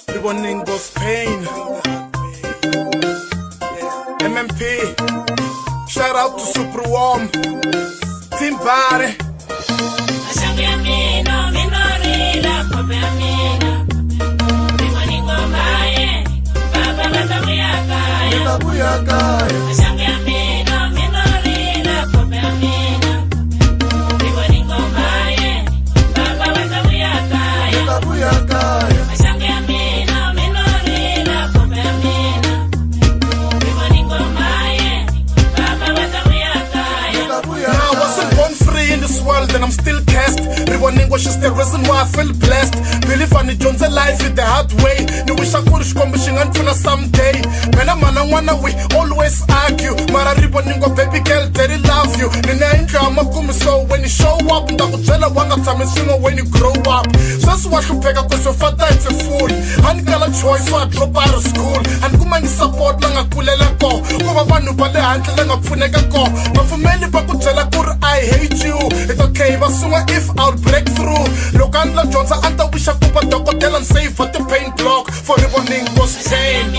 Riboning of pain. MMP. Shout out to Super Warm. Team Body. And I'm still cast. Riboning was just the reason why I feel blessed. Believe I need Jones alive in the hard way. No wish I could come wishing until someday. Man, I'm wanna we always argue. Mara Riboning baby girl, daddy love you. Nina in drama come so when you show up, and I will tell her one time and when you grow up. Just what you pick up because your father is a fool. And got a choice, so I drop out of school. And come and support lang a kulela ko. Kuma wanu pale until lang a funega ko. But for many people tell I hate you. It's okay, but soon if I'll break through. Look and la Jones, and I wish I could put the and save for the pain block. For Riboning was pain.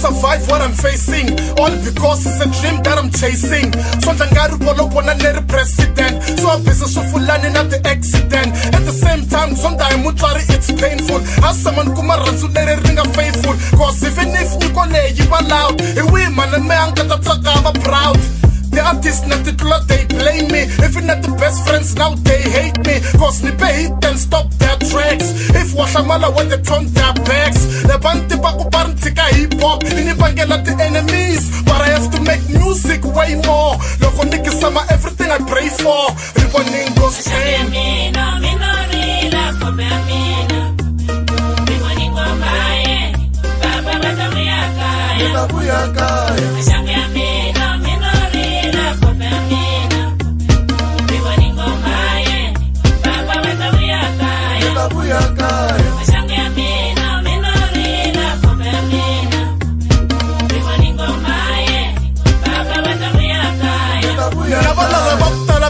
Survive what I'm facing, all because it's a dream that I'm chasing. Sontangaru polo pona nere president, so I'm busy so fulani not the accident. At the same time, sometimes it's painful. As someone kuma ransu nere ringa faithful, cause even if you call you loud, a woman and man get a proud. The artists not the club, they blame me. Even at the best friends now they hate me. Cause ni pay hit and stop their tracks. If Washamala when they turn their backs. The band tipaku parantika hip hop. Ini bangela the enemies. But I have to make music way more. Loko niki sama everything I pray for. Riboning goes pain.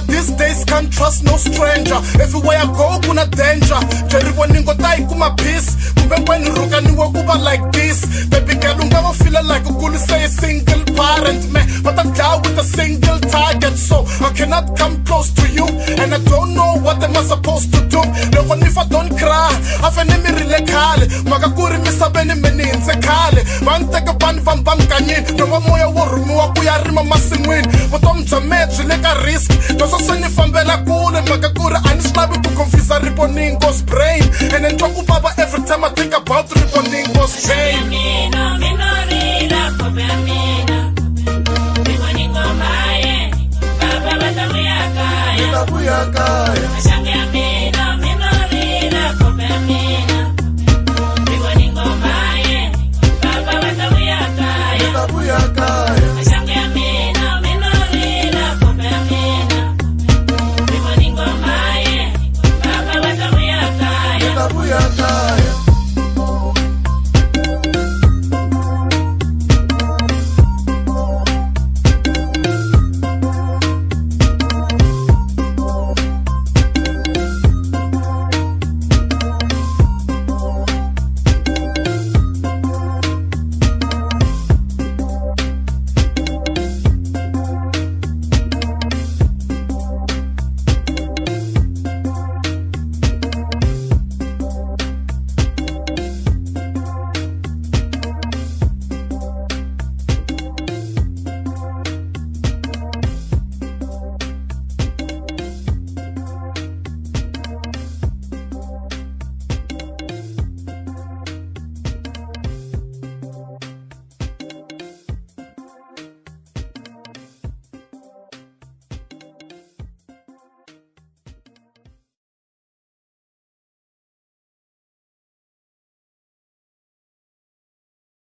These days can't trust no stranger. Everywhere I go, kuna danger. Riboning go die kuma peace. Kumbe when ruka niwe kuba like this. Baby girl, never feel like a cool say a single parent man. But I'm down with a single target, so I cannot come close to you. And I don't know what am I supposed to do. No one if I don't cry, I find me really kale. Magakuri misabeni meni inse kale. Banteka ban van bam kanyin. No one moya warumu wakuya rima masingwin. But I'm jamet, like a risk. Doso sani fambela kule. Magakuri anislabi to confuse a Riboning goes brain. And then talk about every time I think about Riboning goes pain. Buyaka.